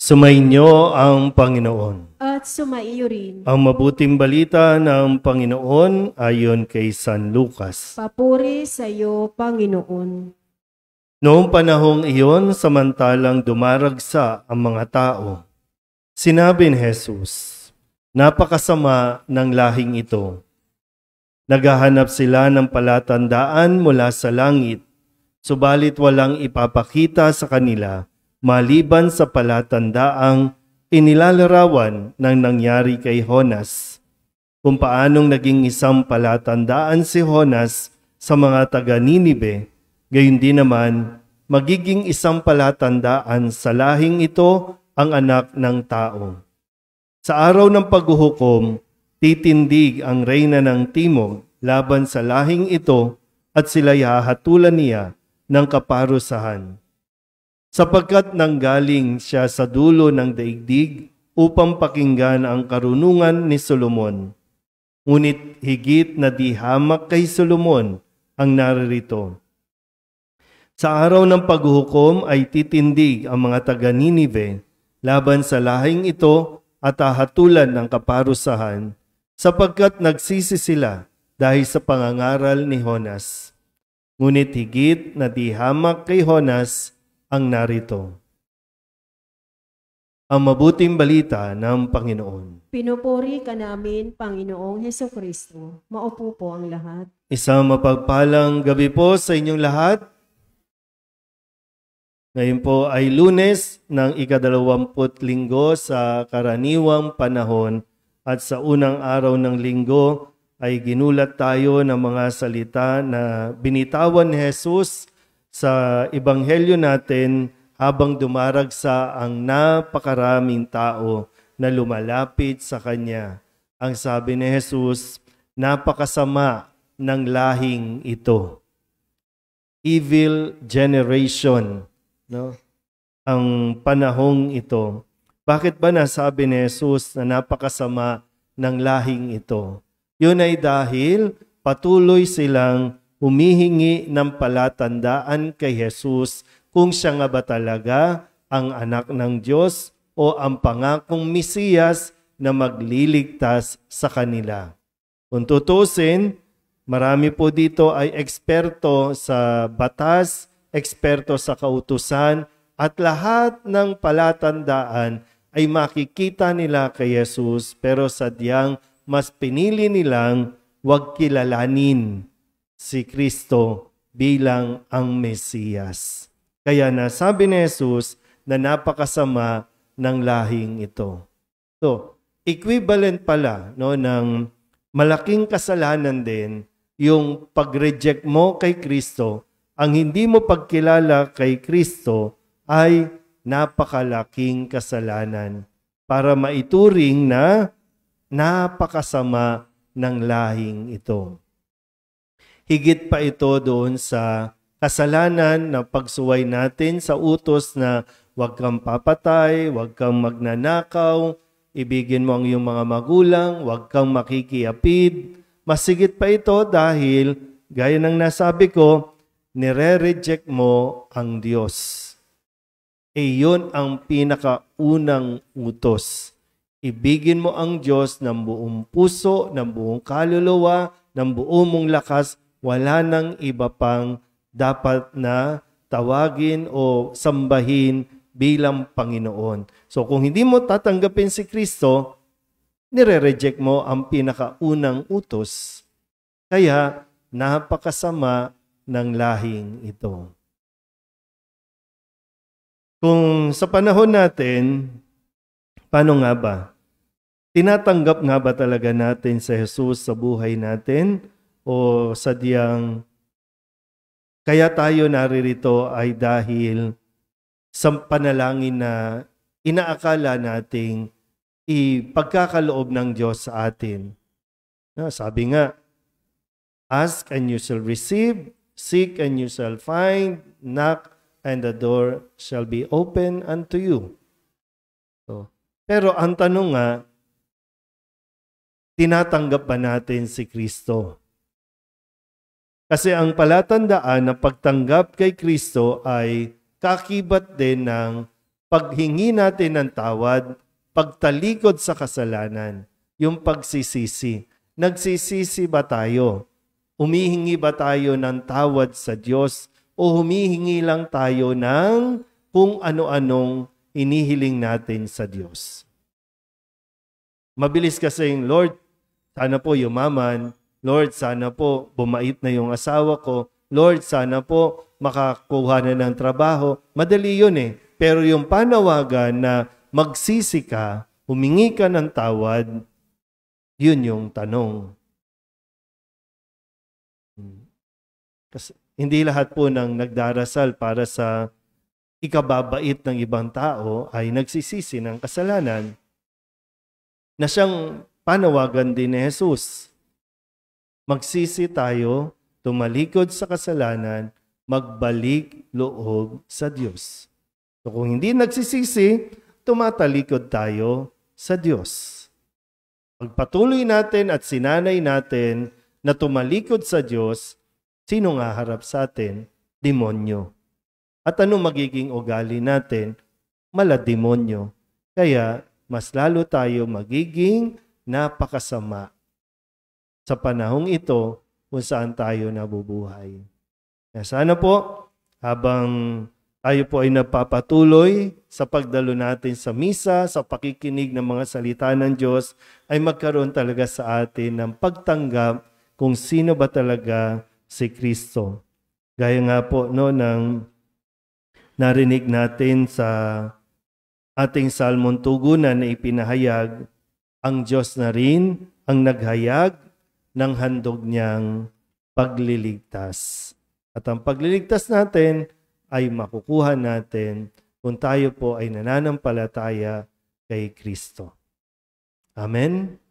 Sumainyo ang Panginoon. At sumaiyo rin. Ang mabuting balita ng Panginoon ayon kay San Lucas. Papuri sa iyo, Panginoon. Noong panahong iyon, samantalang dumaragsa ang mga tao, sinabi ni Jesus, "Napakasama ng lahing ito. Naghahanap sila ng palatandaan mula sa langit, subalit walang ipapakita sa kanila maliban sa palatandaang inilalarawan ng nangyari kay Jonas, kung paanong naging isang palatandaan si Jonas sa mga taga-Ninibe, gayon din naman magiging isang palatandaan sa lahing ito ang Anak ng Tao. Sa araw ng paghuhukom, titindig ang reyna ng Timog laban sa lahing ito at sila'y hahatulan niya ng kaparusahan. Sapagkat nanggaling siya sa dulo ng daigdig upang pakinggan ang karunungan ni Solomon. Ngunit higit na di hamak kay Solomon ang naririto. Sa araw ng paghuhukom ay titindig ang mga taga-Ninive laban sa lahing ito at hahatulan ng kaparusahan, sapagkat nagsisi sila dahil sa pangangaral ni Jonas. Ngunit higit na di hamak kay Jonas ang narito. Ang mabuting balita ng Panginoon. Pinupuri ka namin, Panginoong Hesukristo. Maupo po ang lahat. Isang mapagpalang gabi po sa inyong lahat. Ngayon po ay Lunes ng ika-20 linggo sa karaniwang panahon at sa unang araw ng linggo ay ginulat tayo ng mga salita na binitawan ni Jesus sa ebanghelyo natin habang dumaragsa ang napakaraming tao na lumalapit sa Kanya. Ang sabi ni Jesus, napakasama ng lahing ito. Evil generation, no? Ang panahong ito. Bakit ba nasabi ni Jesus na napakasama ng lahing ito? Yun ay dahil patuloy silang humihingi ng palatandaan kay Jesus kung siya nga ba talaga ang anak ng Diyos o ang pangakong Mesiyas na magliligtas sa kanila. Kung tutusin, marami po dito ay eksperto sa batas, eksperto sa kautusan, at lahat ng palatandaan ay makikita nila kay Jesus, pero sadyang mas pinili nilang huwag kilalanin si Kristo bilang ang Mesiyas. Kaya nasabi ni Jesus na napakasama ng lahing ito. So, equivalent pala ng malaking kasalanan din yung pag-reject mo kay Kristo. Ang hindi mo pagkilala kay Kristo ay napakalaking kasalanan para maituring na napakasama ng lahing ito. Higit pa ito doon sa kasalanan na pagsuway natin sa utos na huwag kang papatay, huwag kang magnanakaw, ibigin mo ang iyong mga magulang, huwag kang makikiapid. Masigit pa ito dahil, gaya ng nasabi ko, nire-reject mo ang Diyos. Iyon ang pinakaunang utos. Ibigin mo ang Diyos ng buong puso, ng buong kaluluwa, ng buong mong lakas. Wala nang iba pang dapat na tawagin o sambahin bilang Panginoon. So kung hindi mo tatanggapin si Kristo, nire-reject mo ang pinakaunang utos. Kaya napakasama ng lahing ito. Kung sa panahon natin, paano nga ba? Tinatanggap nga ba talaga natin si Jesus sa buhay natin? O sadyang kaya tayo naririto ay dahil sa panalangin na inaakala nating ipagkakaloob ng Diyos sa atin. Sabi nga, ask and you shall receive, seek and you shall find, knock and the door shall be open unto you. Pero ang tanong nga, tinatanggap ba natin si Kristo? Kasi ang palatandaan na pagtanggap kay Kristo ay kakibat din ng paghingi natin ng tawad, pagtalikod sa kasalanan, yung pagsisisi. Nagsisisi ba tayo? Humihingi ba tayo ng tawad sa Diyos o humihingi lang tayo ng kung ano-anong inihiling natin sa Diyos? Mabilis kasing, Lord, sana po yumaman. Lord, sana po bumait na yung asawa ko. Lord, sana po makakuha na ng trabaho. Madali yun eh. Pero yung panawagan na magsisi ka, humingi ka ng tawad, yun yung tanong. Kasi hindi lahat po ng nagdarasal para sa ikababait ng ibang tao ay nagsisisi ng kasalanan na siyang panawagan din ni Jesus. Magsisi tayo, tumalikod sa kasalanan, magbalik loob sa Diyos. So kung hindi nagsisisi, tumatalikod tayo sa Diyos. Pagpatuloy natin at sinanay natin na tumalikod sa Diyos, sino nga harap sa atin? Demonyo. At ano magiging ugali natin? Malademonyo. Kaya mas lalo tayo magiging napakasama sa panahong ito kung saan tayo nabubuhay. Kaya sana po, habang tayo po ay napapatuloy sa pagdalo natin sa misa, sa pakikinig ng mga salita ng Diyos, ay magkaroon talaga sa atin ng pagtanggap kung sino ba talaga si Kristo. Gaya nga po ng narinig natin sa ating salmon tugunan na ipinahayag, ang Diyos na rin ang naghayag ng handog niyang pagliligtas. At ang pagliligtas natin ay makukuha natin kung tayo po ay nananampalataya kay Kristo. Amen.